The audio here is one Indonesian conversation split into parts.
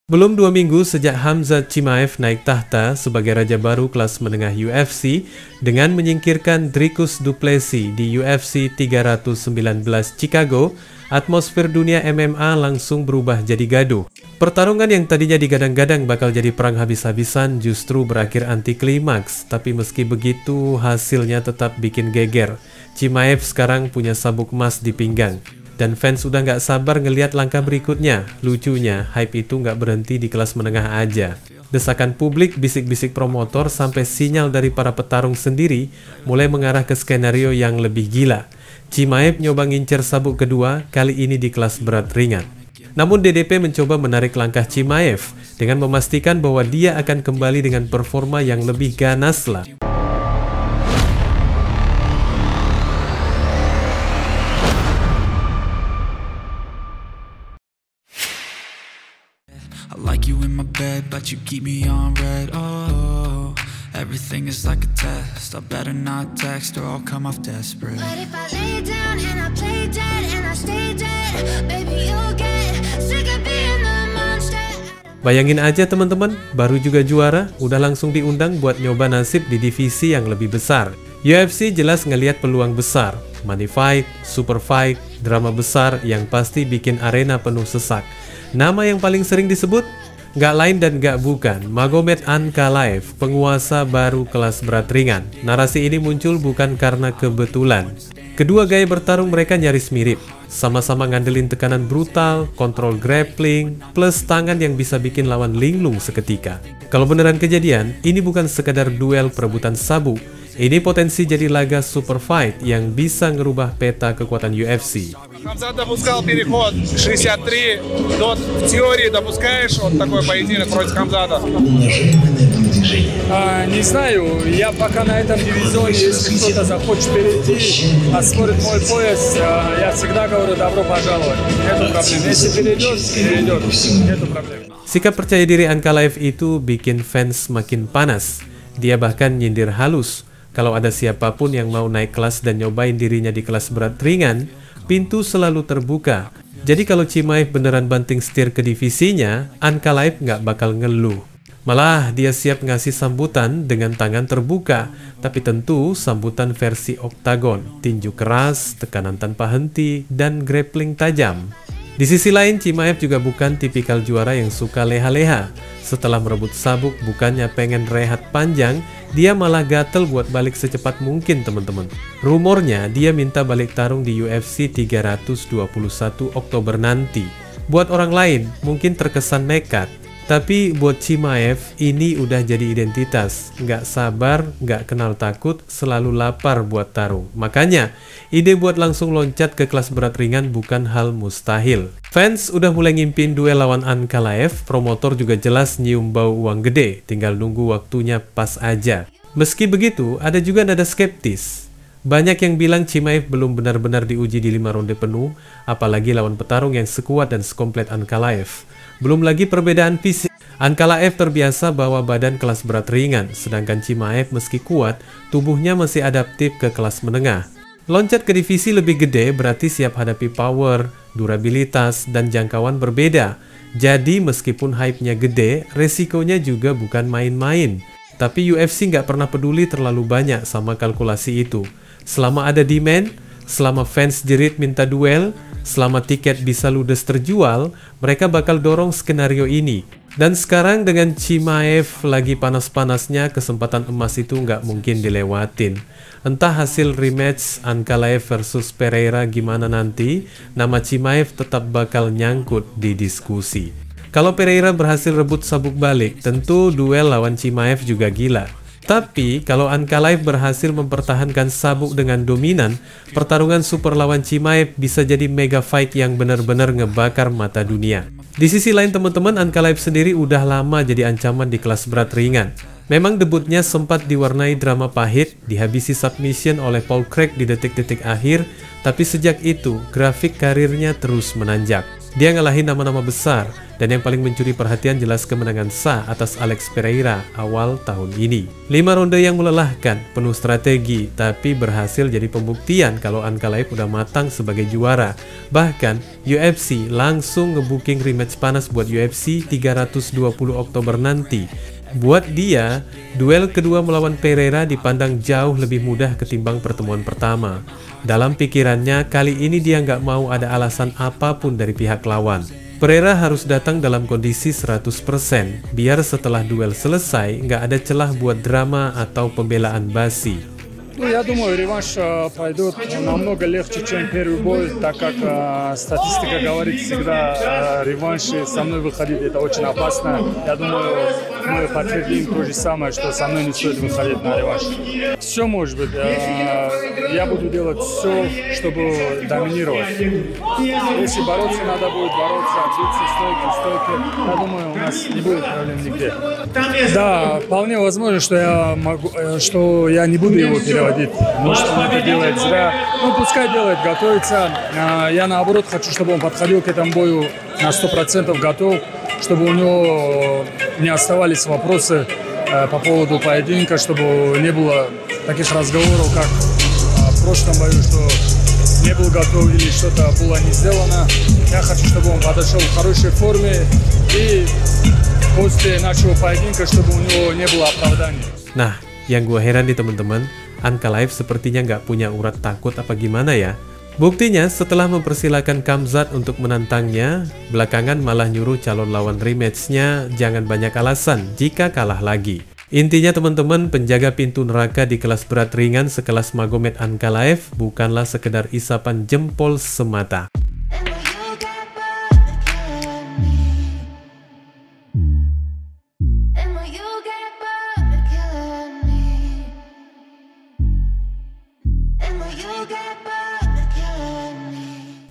Belum 2 minggu sejak Khamzat Chimaev naik tahta sebagai raja baru kelas menengah UFC dengan menyingkirkan Dricus du Plessis di UFC 319 Chicago, atmosfer dunia MMA langsung berubah jadi gaduh. Pertarungan yang tadinya digadang-gadang bakal jadi perang habis-habisan justru berakhir anti klimaks, tapi meski begitu hasilnya tetap bikin geger. Chimaev sekarang punya sabuk emas di pinggang. Dan fans udah nggak sabar ngelihat langkah berikutnya. Lucunya, hype itu nggak berhenti di kelas menengah aja. Desakan publik, bisik-bisik promotor, sampai sinyal dari para petarung sendiri mulai mengarah ke skenario yang lebih gila. Chimaev nyoba ngincer sabuk kedua, kali ini di kelas berat ringan. Namun DDP mencoba menarik langkah Chimaev dengan memastikan bahwa dia akan kembali dengan performa yang lebih ganas lah. I like you in my bed, but you keep me on red. Oh, everything is like a test. I better not text or I'll come off desperate. But if I lay down and I play dead and I stay dead, baby you'll get sick of being the monster. Bayangin aja teman-teman, baru juga juara, udah langsung diundang buat nyoba nasib di divisi yang lebih besar. UFC jelas ngelihat peluang besar, money fight, super fight, drama besar yang pasti bikin arena penuh sesak. Nama yang paling sering disebut? Nggak lain dan nggak bukan, Magomed Ankalaev, penguasa baru kelas berat ringan. Narasi ini muncul bukan karena kebetulan. Kedua gaya bertarung mereka nyaris mirip. Sama-sama ngandelin tekanan brutal, kontrol grappling, plus tangan yang bisa bikin lawan linglung seketika. Kalau beneran kejadian, ini bukan sekadar duel perebutan sabuk. Ini potensi jadi laga super fight yang bisa ngerubah peta kekuatan UFC. Khamzat допускал переход 63, но в теории допускаешь вот такой поединок против Khamzata? Не знаю, я пока на этом дивизионе, если кто-то захочет перейти, осмотрит мой пояс, я всегда говорю добро пожаловать, нету проблем. Если перейдет, нету проблем. Sikap percaya diri Ankalaev itu bikin fans makin panas. Dia bahkan nyindir halus. Kalau ada siapapun yang mau naik kelas dan nyobain dirinya di kelas berat ringan, pintu selalu terbuka. Jadi kalau Chimaev beneran banting setir ke divisinya, Ankalaev nggak bakal ngeluh. Malah dia siap ngasih sambutan dengan tangan terbuka, tapi tentu sambutan versi oktagon, tinju keras, tekanan tanpa henti, dan grappling tajam. Di sisi lain, Chimaev juga bukan tipikal juara yang suka leha-leha. Setelah merebut sabuk, bukannya pengen rehat panjang, dia malah gatel buat balik secepat mungkin teman-teman. Rumornya dia minta balik tarung di UFC 321 Oktober nanti. Buat orang lain mungkin terkesan nekat, tapi buat Chimaev ini udah jadi identitas. Nggak sabar, nggak kenal takut, selalu lapar buat tarung. Makanya ide buat langsung loncat ke kelas berat ringan bukan hal mustahil. Fans udah mulai ngimpin duel lawan Ankalaev, promotor juga jelas nyium bau uang gede, tinggal nunggu waktunya pas aja. Meski begitu, ada juga nada skeptis. Banyak yang bilang Chimaev belum benar-benar diuji di 5 ronde penuh, apalagi lawan petarung yang sekuat dan sekomplet Ankalaev. Belum lagi perbedaan fisik. Ankalaev terbiasa bawa badan kelas berat ringan, sedangkan Chimaev meski kuat, tubuhnya masih adaptif ke kelas menengah. Loncat ke divisi lebih gede berarti siap hadapi power, durabilitas, dan jangkauan berbeda. Jadi meskipun hype-nya gede, resikonya juga bukan main-main. Tapi UFC nggak pernah peduli terlalu banyak sama kalkulasi itu. Selama ada demand, selama fans jerit minta duel, selama tiket bisa ludes terjual, mereka bakal dorong skenario ini. Dan sekarang dengan Chimaev lagi panas-panasnya, kesempatan emas itu nggak mungkin dilewatin. Entah hasil rematch Ankalaev versus Pereira gimana nanti, nama Chimaev tetap bakal nyangkut di diskusi. Kalau Pereira berhasil rebut sabuk balik, tentu duel lawan Chimaev juga gila. Tapi kalau Ankalaev berhasil mempertahankan sabuk dengan dominan, pertarungan super lawan Chimaev bisa jadi mega fight yang benar-benar ngebakar mata dunia. Di sisi lain teman-teman, Ankalaev sendiri udah lama jadi ancaman di kelas berat ringan. Memang debutnya sempat diwarnai drama pahit, dihabisi submission oleh Paul Craig di detik-detik akhir, tapi sejak itu grafik karirnya terus menanjak. Dia ngalahin nama-nama besar, dan yang paling mencuri perhatian jelas kemenangan sah atas Alex Pereira awal tahun ini. 5 ronde yang melelahkan, penuh strategi, tapi berhasil jadi pembuktian kalau Ankalaev udah matang sebagai juara. Bahkan, UFC langsung ngebooking rematch panas buat UFC 320 Oktober nanti. Buat dia, duel kedua melawan Pereira dipandang jauh lebih mudah ketimbang pertemuan pertama. Dalam pikirannya, kali ini dia nggak mau ada alasan apapun dari pihak lawan. Pereira harus datang dalam kondisi 100%, biar setelah duel selesai nggak ada celah buat drama atau pembelaan basi. Ну, я думаю, реванш пойдет намного легче, чем первый бой, так как статистика говорит всегда, реванши со мной выходить это очень опасно. Я думаю, мы подтвердим то же самое, что со мной не стоит выходить на реванш. Все может быть. Я буду делать все, чтобы доминировать. Если бороться, надо будет бороться, биться, стойки. Я думаю, у нас не будет проблем нигде. Да, вполне возможно, что я не буду его переводить. Может, он это делает зря. Ну, пускай делает, готовится. Я, наоборот, хочу, чтобы он подходил к этому бою на 100% готов, чтобы у него не оставались вопросы по поводу поединка, чтобы не было таких разговоров, как в прошлом бою, что не был готов или что-то было не сделано. Я хочу, чтобы он подошел в хорошей форме и после нашего поединка, чтобы у него не было оправданий. Nah, yang gue heran nih teman-teman, Ankalaev sepertinya nggak punya urat takut apa gimana ya. Buktinya setelah mempersilahkan Khamzat untuk menantangnya, belakangan malah nyuruh calon lawan rematch-nya jangan banyak alasan jika kalah lagi. Intinya teman-teman, penjaga pintu neraka di kelas berat ringan sekelas Magomed Ankalaev bukanlah sekedar isapan jempol semata.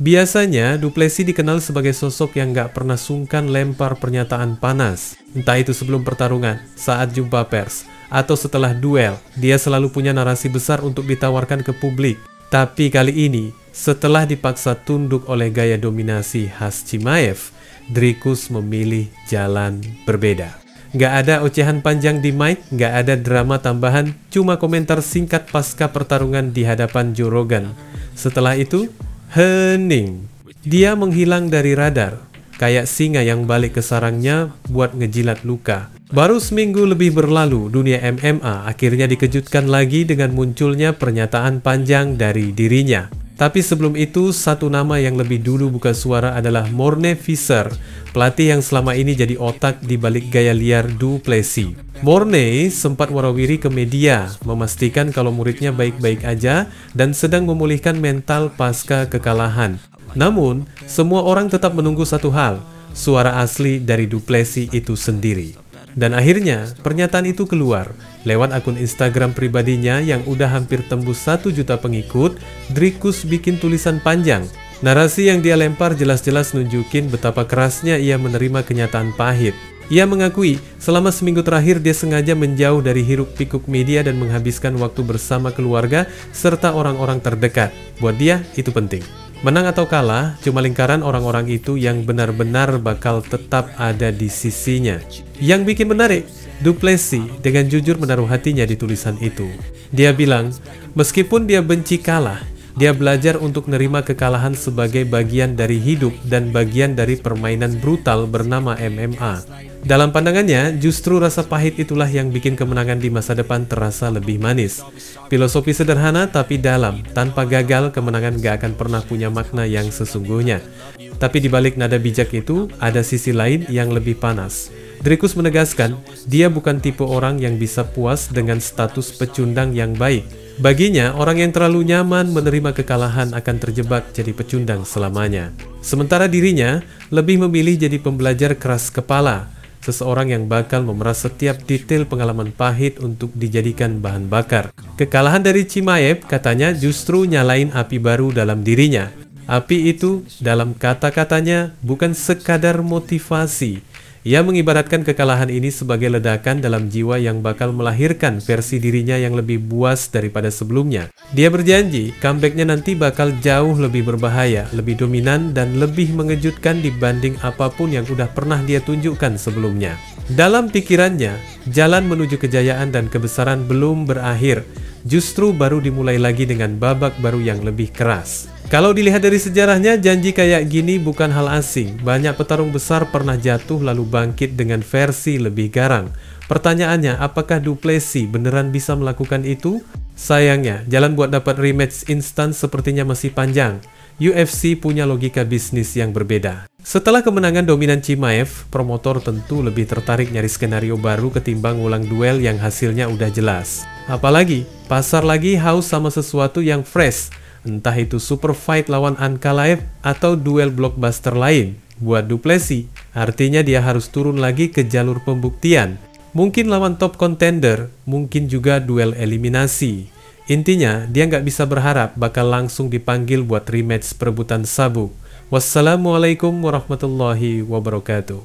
Biasanya, Du Plessis dikenal sebagai sosok yang gak pernah sungkan lempar pernyataan panas. Entah itu sebelum pertarungan, saat jumpa pers, atau setelah duel, dia selalu punya narasi besar untuk ditawarkan ke publik. Tapi kali ini, setelah dipaksa tunduk oleh gaya dominasi khas Chimaev, Dricus memilih jalan berbeda. Gak ada ocehan panjang di mic, gak ada drama tambahan, cuma komentar singkat pasca pertarungan di hadapan Joe Rogan. Setelah itu, hening. Dia menghilang dari radar, kayak singa yang balik ke sarangnya buat ngejilat luka. Baru seminggu lebih berlalu, dunia MMA akhirnya dikejutkan lagi dengan munculnya pernyataan panjang dari dirinya. Tapi sebelum itu, satu nama yang lebih dulu buka suara adalah Morne Visser, pelatih yang selama ini jadi otak di balik gaya liar Du Plessis. Morne sempat warawiri ke media, memastikan kalau muridnya baik-baik aja dan sedang memulihkan mental pasca kekalahan. Namun, semua orang tetap menunggu satu hal, suara asli dari Du Plessis itu sendiri. Dan akhirnya, pernyataan itu keluar. Lewat akun Instagram pribadinya yang udah hampir tembus 1 juta pengikut, Dricus bikin tulisan panjang. Narasi yang dia lempar jelas-jelas nunjukin betapa kerasnya ia menerima kenyataan pahit. Ia mengakui, selama seminggu terakhir dia sengaja menjauh dari hiruk-pikuk media dan menghabiskan waktu bersama keluarga serta orang-orang terdekat. Buat dia, itu penting. Menang atau kalah, cuma lingkaran orang-orang itu yang benar-benar bakal tetap ada di sisinya. Yang bikin menarik, Du Plessis dengan jujur menaruh hatinya di tulisan itu. Dia bilang, meskipun dia benci kalah, dia belajar untuk nerima kekalahan sebagai bagian dari hidup dan bagian dari permainan brutal bernama MMA. Dalam pandangannya, justru rasa pahit itulah yang bikin kemenangan di masa depan terasa lebih manis. Filosofi sederhana tapi dalam, tanpa gagal kemenangan gak akan pernah punya makna yang sesungguhnya. Tapi di balik nada bijak itu, ada sisi lain yang lebih panas. Dricus menegaskan, dia bukan tipe orang yang bisa puas dengan status pecundang yang baik. Baginya, orang yang terlalu nyaman menerima kekalahan akan terjebak jadi pecundang selamanya. Sementara dirinya lebih memilih jadi pembelajar keras kepala, seseorang yang bakal memeras setiap detail pengalaman pahit untuk dijadikan bahan bakar. Kekalahan dari Chimaev katanya justru nyalain api baru dalam dirinya. Api itu dalam kata-katanya bukan sekadar motivasi. Ia mengibaratkan kekalahan ini sebagai ledakan dalam jiwa yang bakal melahirkan versi dirinya yang lebih buas daripada sebelumnya. Dia berjanji, comeback-nya nanti bakal jauh lebih berbahaya, lebih dominan, dan lebih mengejutkan dibanding apapun yang udah pernah dia tunjukkan sebelumnya. Dalam pikirannya, jalan menuju kejayaan dan kebesaran belum berakhir, justru baru dimulai lagi dengan babak baru yang lebih keras. Kalau dilihat dari sejarahnya, janji kayak gini bukan hal asing. Banyak petarung besar pernah jatuh lalu bangkit dengan versi lebih garang. Pertanyaannya, apakah Du Plessis beneran bisa melakukan itu? Sayangnya, jalan buat dapat rematch instan sepertinya masih panjang. UFC punya logika bisnis yang berbeda. Setelah kemenangan dominan Chimaev, promotor tentu lebih tertarik nyari skenario baru ketimbang ulang duel yang hasilnya udah jelas. Apalagi, pasar lagi haus sama sesuatu yang fresh. Entah itu super fight lawan Ankalaev atau duel blockbuster lain. Buat Du Plessis, artinya dia harus turun lagi ke jalur pembuktian. Mungkin lawan top contender, mungkin juga duel eliminasi. Intinya, dia nggak bisa berharap bakal langsung dipanggil buat rematch perebutan sabuk. Wassalamualaikum warahmatullahi wabarakatuh.